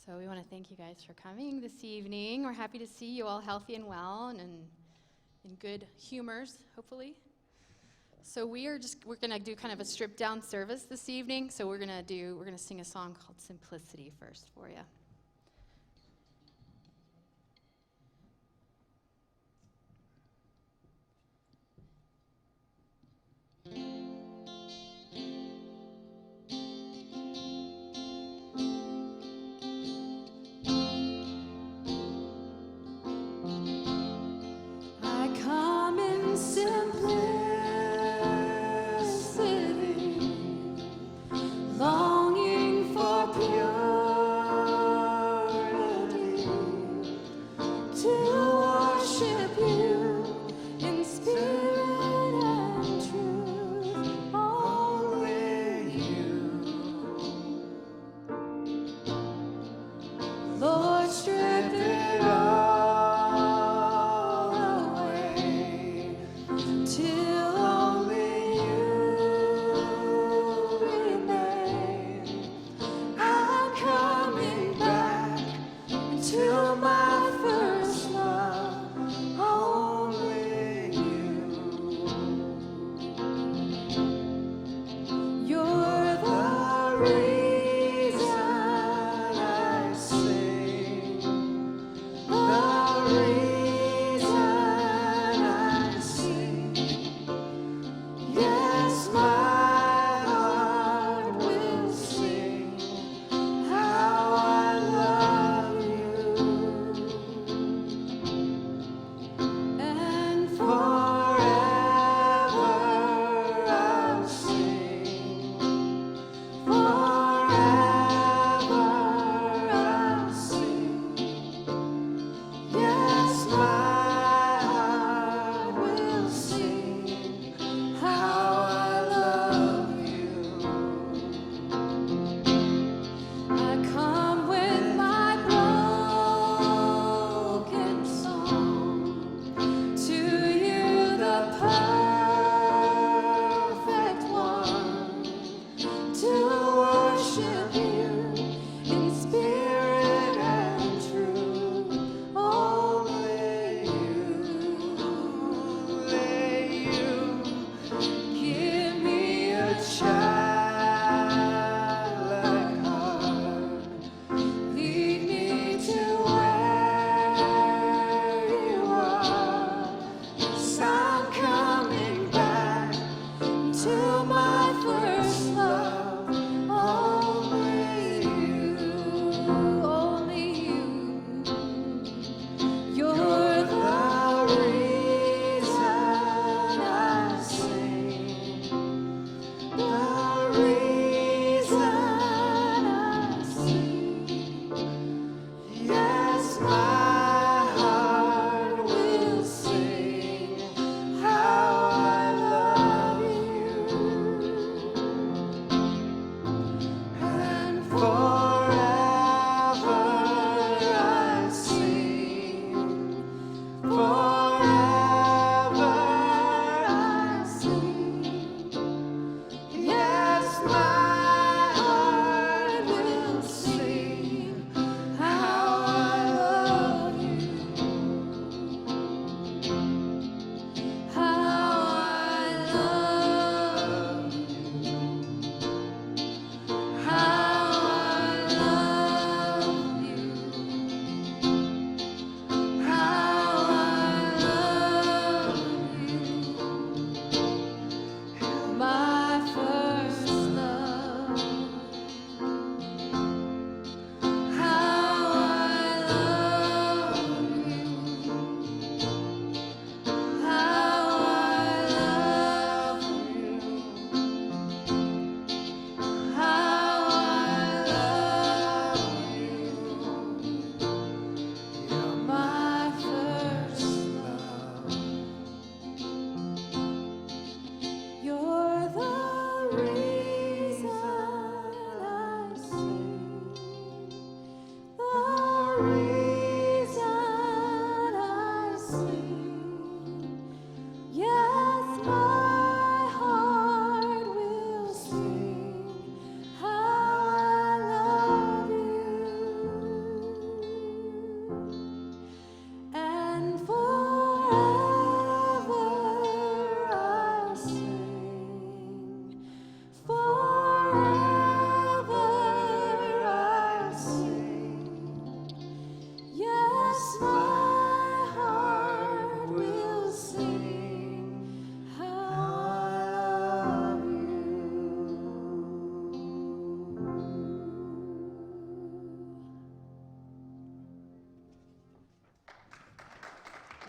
So we want to thank you guys for coming this evening. We're happy to see you all healthy and well and in good humors, hopefully. So we're going to do kind of a stripped down service this evening. So we're going to sing a song called Simplicity first for you.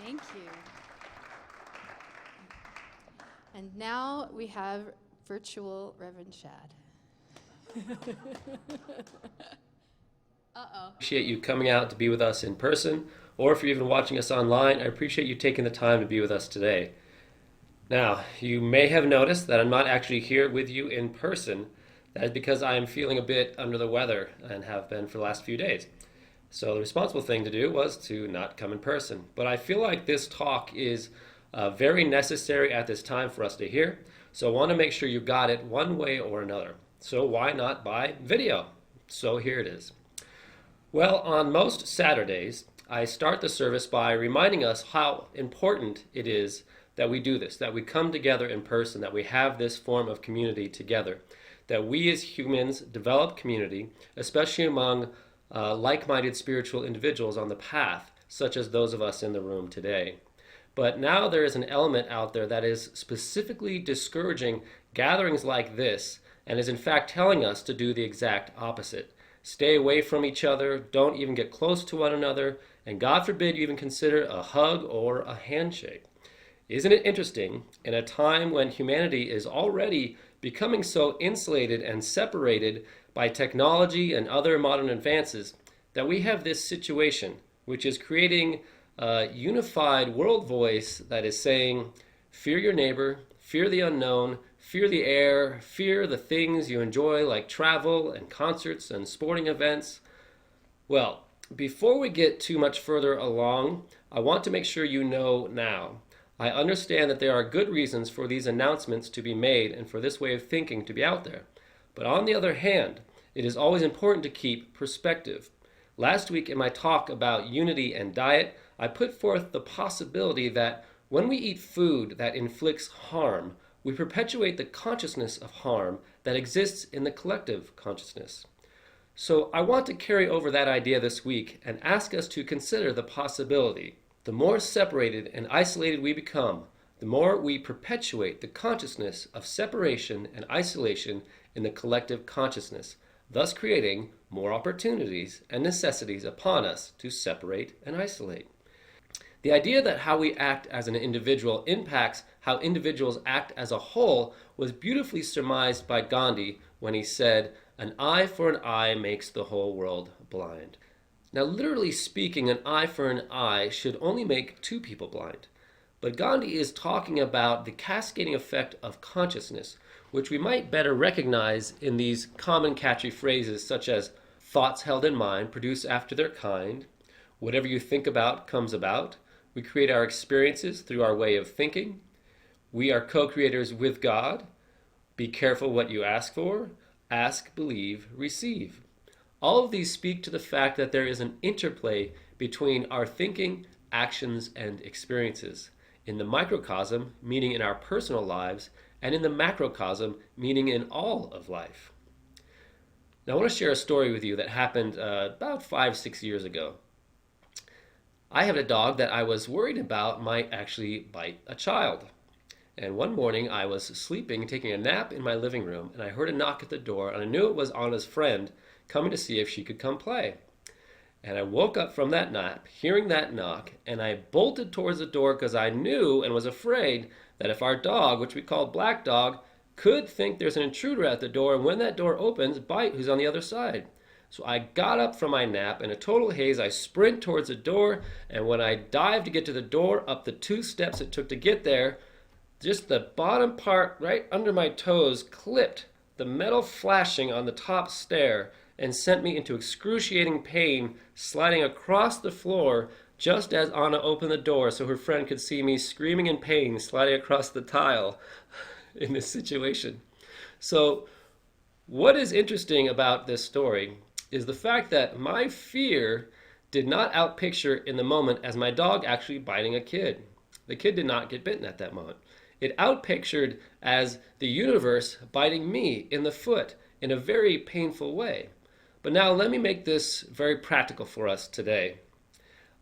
Thank you. And now we have virtual Rev.Shad. Uh-oh. Appreciate you coming out to be with us in person, or if you're even watching us online, I appreciate you taking the time to be with us today. Now, you may have noticed that I'm not actually here with you in person. That is because I am feeling a bit under the weather and have been for the last few days. So the responsible thing to do was to not come in person. But I feel like this talk is very necessary at this time for us to hear. So I want to make sure you got it one way or another. So why not by video? So here it is. Well, on most Saturdays, I start the service by reminding us how important it is that we do this, that we come together in person, that we have this form of community together, that we as humans develop community, especially among like-minded spiritual individuals on the path, such as those of us in the room today. But now there is an element out there that is specifically discouraging gatherings like this and is in fact telling us to do the exact opposite. Stay away from each other, don't even get close to one another, and God forbid you even consider a hug or a handshake. Isn't it interesting, in a time when humanity is already becoming so insulated and separated by technology and other modern advances, that we have this situation which is creating a unified world voice that is saying, fear your neighbor, fear the unknown, fear the air, fear the things you enjoy like travel and concerts and sporting events. Well, before we get too much further along, I want to make sure you know now. I understand that there are good reasons for these announcements to be made and for this way of thinking to be out there. But on the other hand, it is always important to keep perspective. Last week in my talk about unity and diet, I put forth the possibility that when we eat food that inflicts harm, we perpetuate the consciousness of harm that exists in the collective consciousness. So I want to carry over that idea this week and ask us to consider the possibility. The more separated and isolated we become, the more we perpetuate the consciousness of separation and isolation in the collective consciousness, thus creating more opportunities and necessities upon us to separate and isolate. The idea that how we act as an individual impacts how individuals act as a whole was beautifully surmised by Gandhi when he said, "An eye for an eye makes the whole world blind." Now, literally speaking, an eye for an eye should only make two people blind. But Gandhi is talking about the cascading effect of consciousness, which we might better recognize in these common catchy phrases such as, thoughts held in mind produce after their kind, whatever you think about comes about, we create our experiences through our way of thinking, we are co-creators with God, be careful what you ask for, ask, believe, receive. All of these speak to the fact that there is an interplay between our thinking, actions, and experiences, in the microcosm, meaning in our personal lives, and in the macrocosm, meaning in all of life. Now I want to share a story with you that happened about 5-6 years ago. I had a dog that I was worried about might actually bite a child. And one morning I was sleeping, taking a nap in my living room, and I heard a knock at the door, and I knew it was Anna's friend coming to see if she could come play. And I woke up from that nap, hearing that knock, and I bolted towards the door because I knew and was afraid that if our dog, which we called Black Dog, could think there's an intruder at the door, and when that door opens, bite who's on the other side. So I got up from my nap. In a total haze, I sprint towards the door, and when I dived to get to the door, up the 2 steps it took to get there, just the bottom part right under my toes clipped the metal flashing on the top stair and sent me into excruciating pain, sliding across the floor just as Anna opened the door so her friend could see me screaming in pain, sliding across the tile in this situation. So what is interesting about this story is the fact that my fear did not outpicture in the moment as my dog actually biting a kid. The kid did not get bitten at that moment. It outpictured as the universe biting me in the foot in a very painful way. But now let me make this very practical for us today.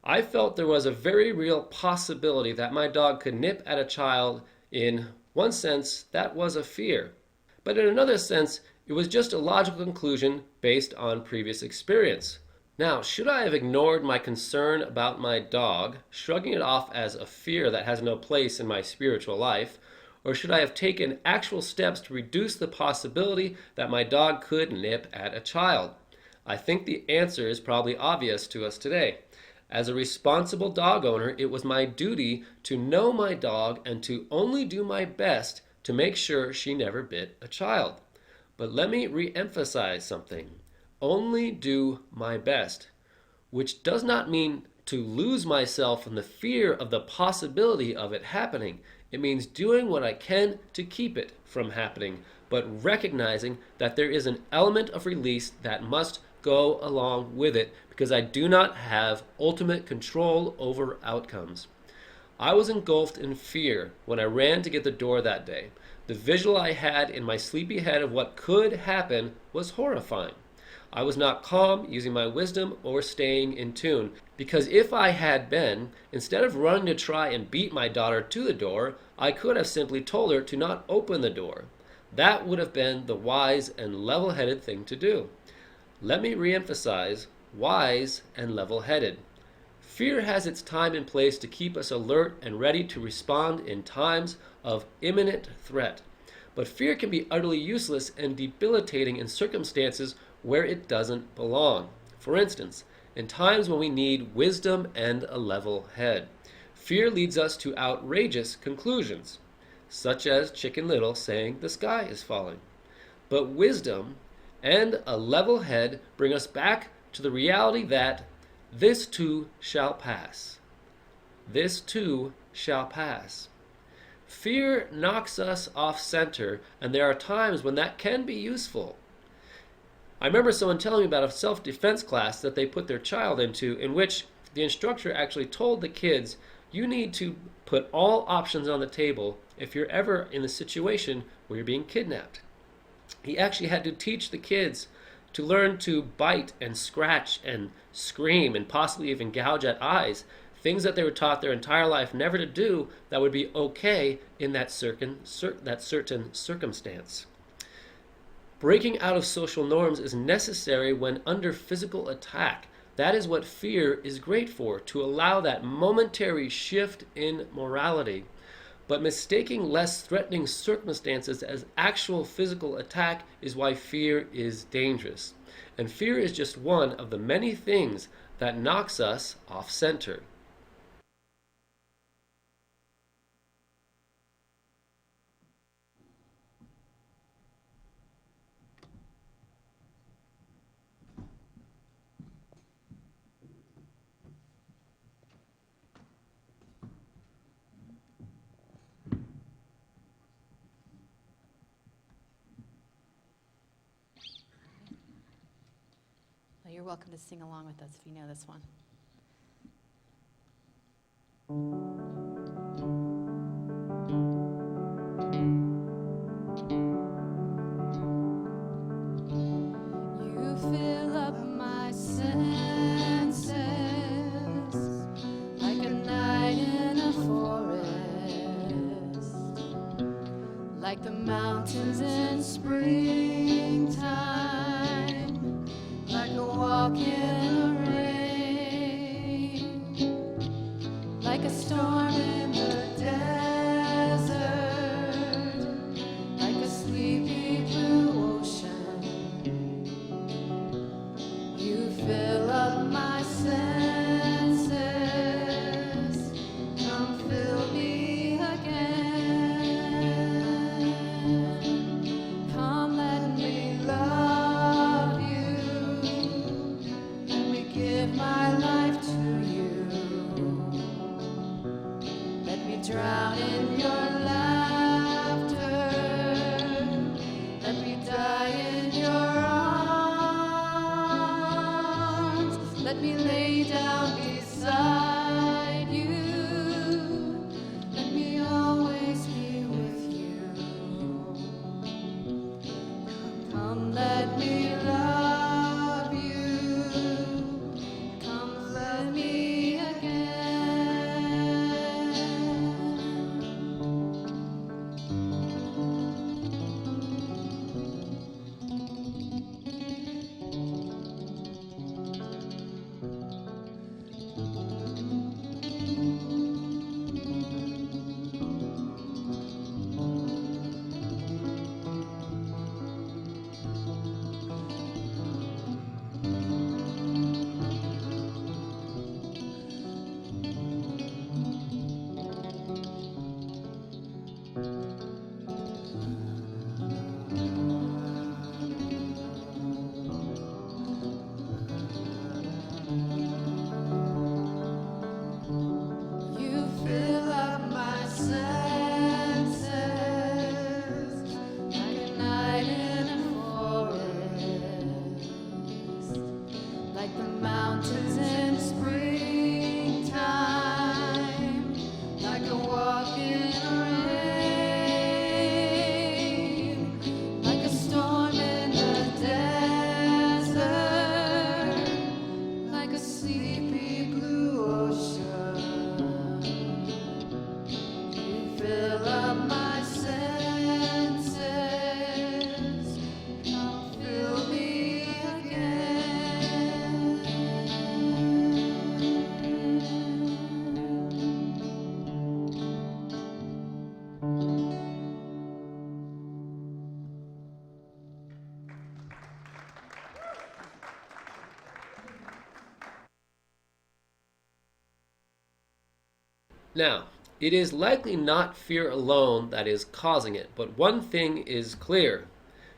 I felt there was a very real possibility that my dog could nip at a child. In one sense, that was a fear. But in another sense, it was just a logical conclusion based on previous experience. Now, should I have ignored my concern about my dog, shrugging it off as a fear that has no place in my spiritual life, or should I have taken actual steps to reduce the possibility that my dog could nip at a child? I think the answer is probably obvious to us today. As a responsible dog owner, it was my duty to know my dog and to only do my best to make sure she never bit a child. But let me re-emphasize something. Only do my best, which does not mean to lose myself in the fear of the possibility of it happening. It means doing what I can to keep it from happening, but recognizing that there is an element of release that must go along with it because I do not have ultimate control over outcomes. I was engulfed in fear when I ran to get the door that day. The visual I had in my sleepy head of what could happen was horrifying. I was not calm, using my wisdom, or staying in tune. Because if I had been, instead of running to try and beat my daughter to the door, I could have simply told her to not open the door. That would have been the wise and level-headed thing to do. Let me re-emphasize, wise and level-headed. Fear has its time and place to keep us alert and ready to respond in times of imminent threat. But fear can be utterly useless and debilitating in circumstances where it doesn't belong. For instance, in times when we need wisdom and a level head. Fear leads us to outrageous conclusions, such as Chicken Little saying the sky is falling. But wisdom and a level head bring us back to the reality that this too shall pass. This too shall pass. Fear knocks us off center, and there are times when that can be useful. I remember someone telling me about a self-defense class that they put their child into, in which the instructor actually told the kids, you need to put all options on the table if you're ever in the situation where you're being kidnapped. He actually had to teach the kids to learn to bite and scratch and scream and possibly even gouge at eyes, things that they were taught their entire life never to do that would be okay in that certain circumstance. Breaking out of social norms is necessary when under physical attack. That is what fear is great for, to allow that momentary shift in morality. But mistaking less threatening circumstances as actual physical attack is why fear is dangerous. And fear is just one of the many things that knocks us off center. Well, you're welcome to sing along with us if you know this one. You fill up my senses like a night in a forest, like the mountains in springtime, like a walk in a rain, like a storm in the desert, like a sleepy blue ocean. You fill up my senses, come fill me again. Come let me love you, let me give my life to you. Let me drown in your laughter, let me die in your arms, let me lay down beside you, let me always be with you. Come let me love you, come let me again. mountains in springtime, like a walk in the rain, like a storm in the desert, like a sleepy blue ocean. You fill up my senses, come fill me again. Now, it is likely not fear alone that is causing it, but one thing is clear.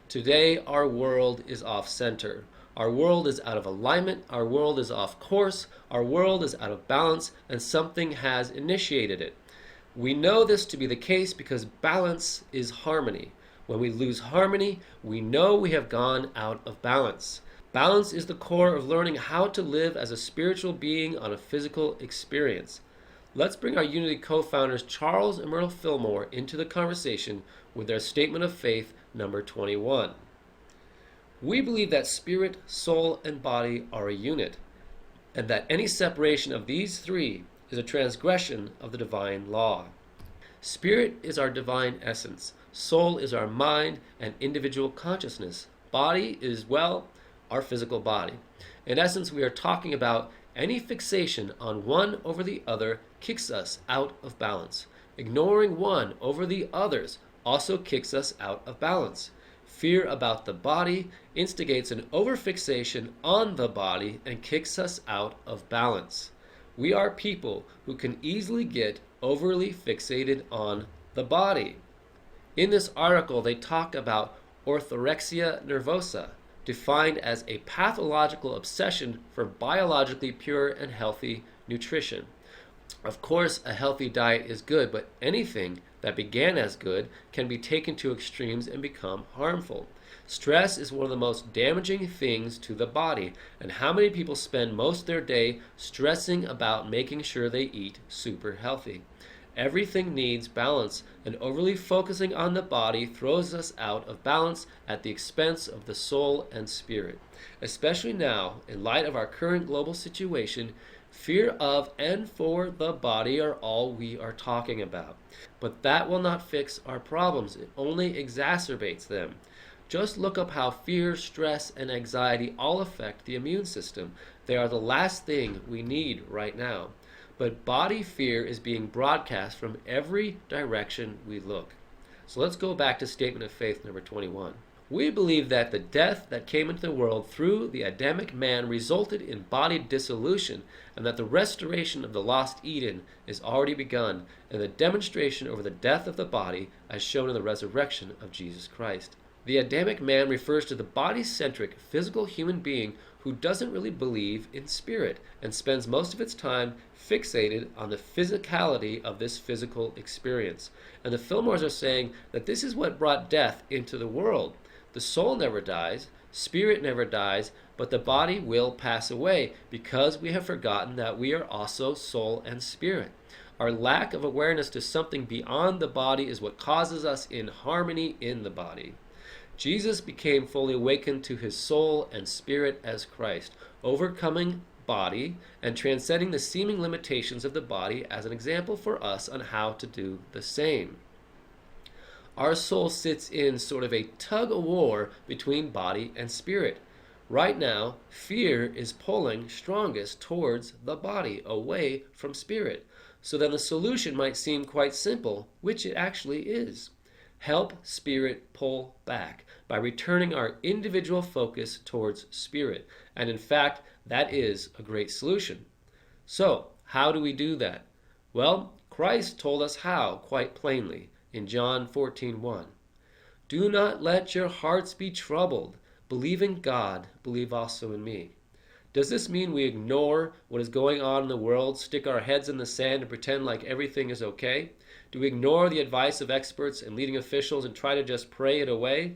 Today, our world is off center. Our world is out of alignment. Our world is off course. Our world is out of balance, and something has initiated it. We know this to be the case because balance is harmony. When we lose harmony, we know we have gone out of balance. Balance is the core of learning how to live as a spiritual being on a physical experience. Let's bring our Unity co-founders Charles and Myrtle Fillmore into the conversation with their statement of faith number 21. We believe that spirit, soul, and body are a unit, and that any separation of these three is a transgression of the divine law. Spirit is our divine essence. Soul is our mind and individual consciousness. Body is, well, our physical body. In essence, we are talking about any fixation on one over the other kicks us out of balance. Ignoring one over the others also kicks us out of balance. Fear about the body instigates an overfixation on the body and kicks us out of balance. We are people who can easily get overly fixated on the body. In this article, they talk about orthorexia nervosa, defined as a pathological obsession for biologically pure and healthy nutrition. Of course, a healthy diet is good, but anything that began as good can be taken to extremes and become harmful. Stress is one of the most damaging things to the body, and how many people spend most of their day stressing about making sure they eat super healthy? Everything needs balance, and overly focusing on the body throws us out of balance at the expense of the soul and spirit. Especially now, in light of our current global situation, fear of and for the body are all we are talking about. But that will not fix our problems. It only exacerbates them. Just look up how fear, stress, and anxiety all affect the immune system. They are the last thing we need right now. But body fear is being broadcast from every direction we look. So let's go back to statement of faith number 21. We believe that the death that came into the world through the Adamic man resulted in body dissolution, and that the restoration of the lost Eden is already begun, and the demonstration over the death of the body as shown in the resurrection of Jesus Christ. The Adamic man refers to the body-centric physical human being who doesn't really believe in spirit and spends most of its time fixated on the physicality of this physical experience. And the Fillmores are saying that this is what brought death into the world. The soul never dies, spirit never dies, but the body will pass away because we have forgotten that we are also soul and spirit. Our lack of awareness to something beyond the body is what causes us inharmony in the body. Jesus became fully awakened to his soul and spirit as Christ, overcoming body and transcending the seeming limitations of the body as an example for us on how to do the same. Our soul sits in sort of a tug-of-war between body and spirit. Right now, fear is pulling strongest towards the body, away from spirit. So then the solution might seem quite simple, which it actually is. Help spirit pull back by returning our individual focus towards spirit. And in fact, that is a great solution. So, how do we do that? Well, Christ told us how quite plainly in John 14:1. Do not let your hearts be troubled. Believe in God, believe also in me. Does this mean we ignore what is going on in the world, stick our heads in the sand and pretend like everything is okay? Do we ignore the advice of experts and leading officials and try to just pray it away?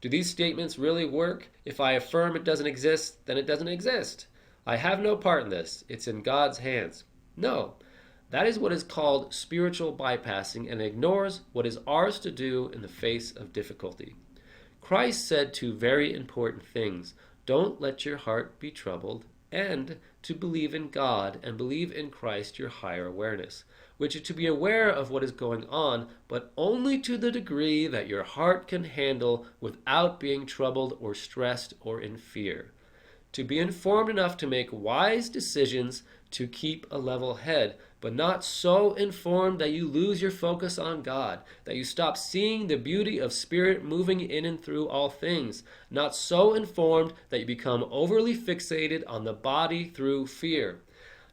Do these statements really work? If I affirm it doesn't exist, then it doesn't exist. I have no part in this. It's in God's hands. No, that is what is called spiritual bypassing and ignores what is ours to do in the face of difficulty. Christ said two very important things. Don't let your heart be troubled, and to believe in God and believe in Christ your higher awareness, which is to be aware of what is going on, but only to the degree that your heart can handle without being troubled or stressed or in fear. To be informed enough to make wise decisions, to keep a level head, but not so informed that you lose your focus on God, that you stop seeing the beauty of Spirit moving in and through all things, not so informed that you become overly fixated on the body through fear.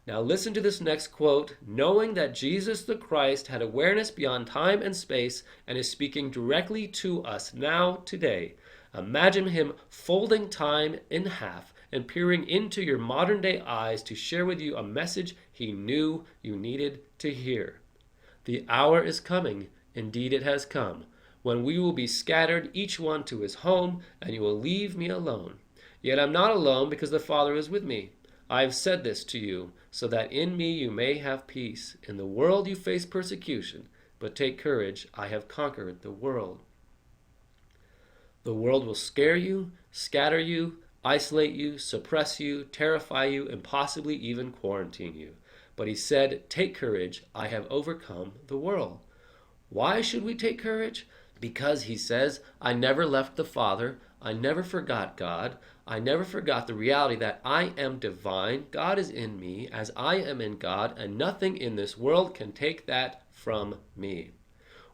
Now listen to this next quote. Knowing that Jesus the Christ had awareness beyond time and space and is speaking directly to us now, today. Imagine him folding time in half and peering into your modern day eyes to share with you a message he knew you needed to hear. The hour is coming, indeed it has come, when we will be scattered each one to his home, and you will leave me alone. Yet I'm not alone, because the Father is with me. I have said this to you, so that in me you may have peace. In the world you face persecution, but take courage, I have conquered the world. The world will scare you, scatter you, isolate you, suppress you, terrify you, and possibly even quarantine you. But he said, take courage, I have overcome the world. Why should we take courage? Because he says, I never left the Father, I never forgot God, I never forgot the reality that I am divine, God is in me, as I am in God, and nothing in this world can take that from me.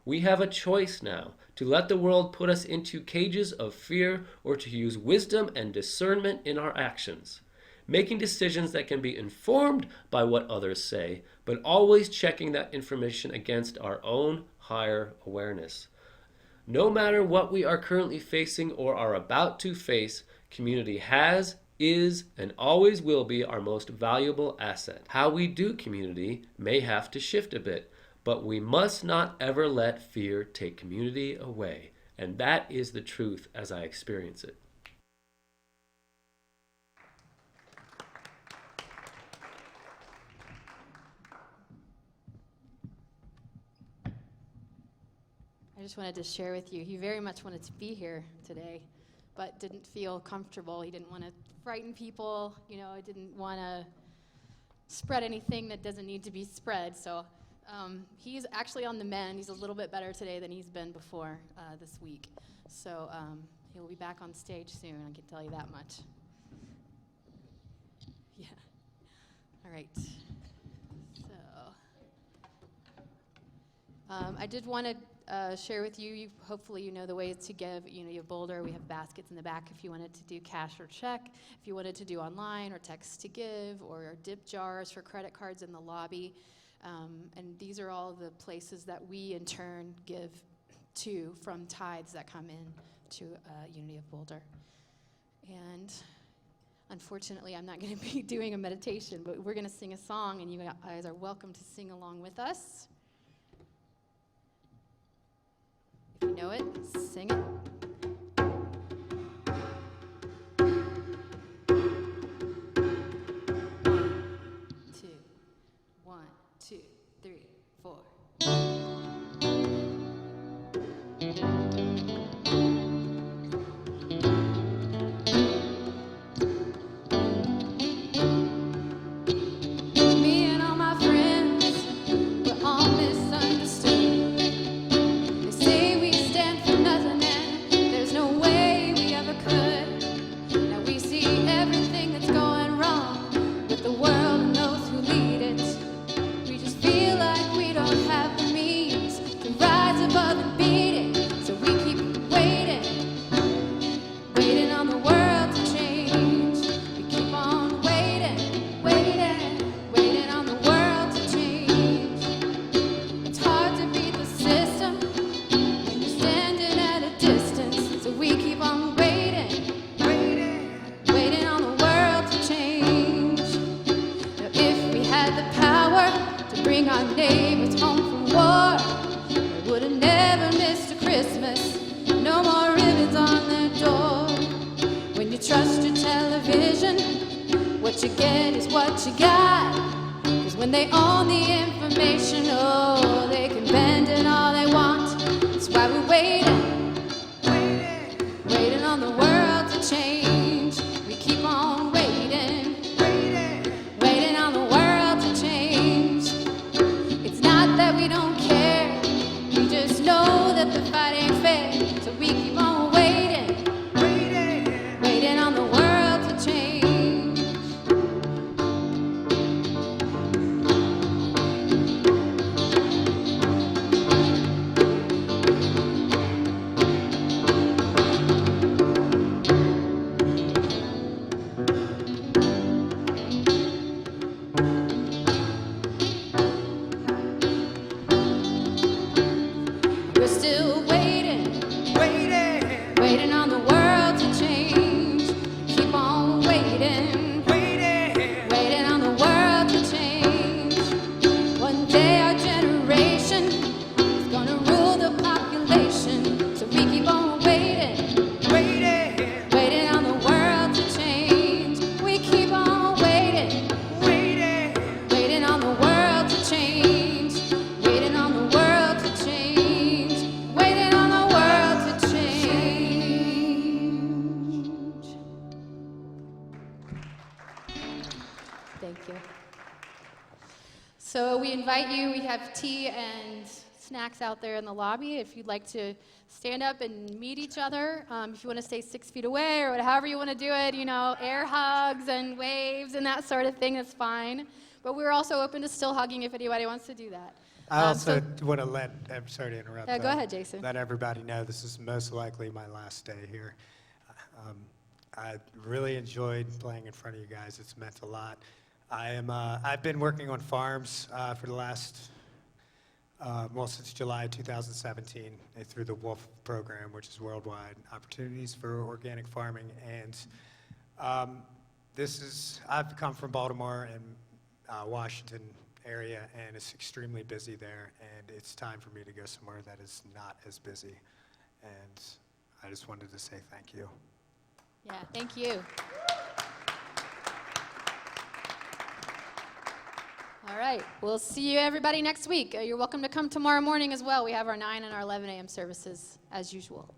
We have a choice now to let the world put us into cages of fear or to use wisdom and discernment in our actions, making decisions that can be informed by what others say, but always checking that information against our own higher awareness. No matter what we are currently facing or are about to face, community has, is, and always will be our most valuable asset. How we do community may have to shift a bit, but we must not ever let fear take community away. And that is the truth as I experience it. I just wanted to share with you, he very much wanted to be here today, but didn't feel comfortable. He didn't want to frighten people, he didn't want to spread anything that doesn't need to be spread. So he's actually on the mend. He's a little bit better today than he's been before this week. So he'll be back on stage soon, I can tell you that much. Yeah. All right. So I did want to share with you, hopefully you know the ways to give Unity of Boulder. We have baskets in the back if you wanted to do cash or check, if you wanted to do online or text to give, or dip jars for credit cards in the lobby. And these are all the places that we in turn give to from tithes that come in to Unity of Boulder. And unfortunately, I'm not going to be doing a meditation, but we're going to sing a song, and you guys are welcome to sing along with us. If you know it, sing it. One, two, three, four. Me and all my friends, we're all misunderstood. They say we stand for nothing and there's no way we ever could. Now we see everything that's going wrong with the world and those who lead it. We just feel like we don't have the means to rise above and beat it. So we keep waiting, waiting on the world to change. We keep on waiting, waiting on the world to change. It's hard to beat the system when you're standing at a distance. So we keep on waiting, waiting on the world to change. Now if we had the power to bring our neighbors home from war, we would have never missed a Christmas. No more ribbons on their door. When you trust your television, what what you get is what you got. 'Cause when they own the information, oh, they can bend it all they want. That's why we're waiting on the world to change. We keep on waiting on the world to change. It's not that we don't care, we just know that the fight ain't fair. So we keep on waiting on the world to change. We're still waiting on the world to change. Keep on waiting on the world to change. One day our generation is gonna rule the population. So we keep on waiting on the world to change. We keep on waiting on the world to change. Waiting on the world to change. Waiting on the world to change. Thank you. So we invite you, we have tea and snacks out there in the lobby if you'd like to stand up and meet each other. If you want to stay 6 feet away or however you want to do it, air hugs and waves and that sort of thing, that's fine. But we're also open to still hugging if anybody wants to do that. I also want to I'm sorry to interrupt. Go ahead, Jason. Let everybody know this is most likely my last day here. I really enjoyed playing in front of you guys. It's meant a lot. I've been working on farms for the last, since July 2017 through the WOLF program, which is Worldwide Opportunities for Organic Farming. And I've come from Baltimore and Washington area, and it's extremely busy there, and it's time for me to go somewhere that is not as busy. And I just wanted to say thank you. Yeah, thank you. All right, we'll see you everybody next week. You're welcome to come tomorrow morning as well. We have our 9 and our 11 a.m. services as usual.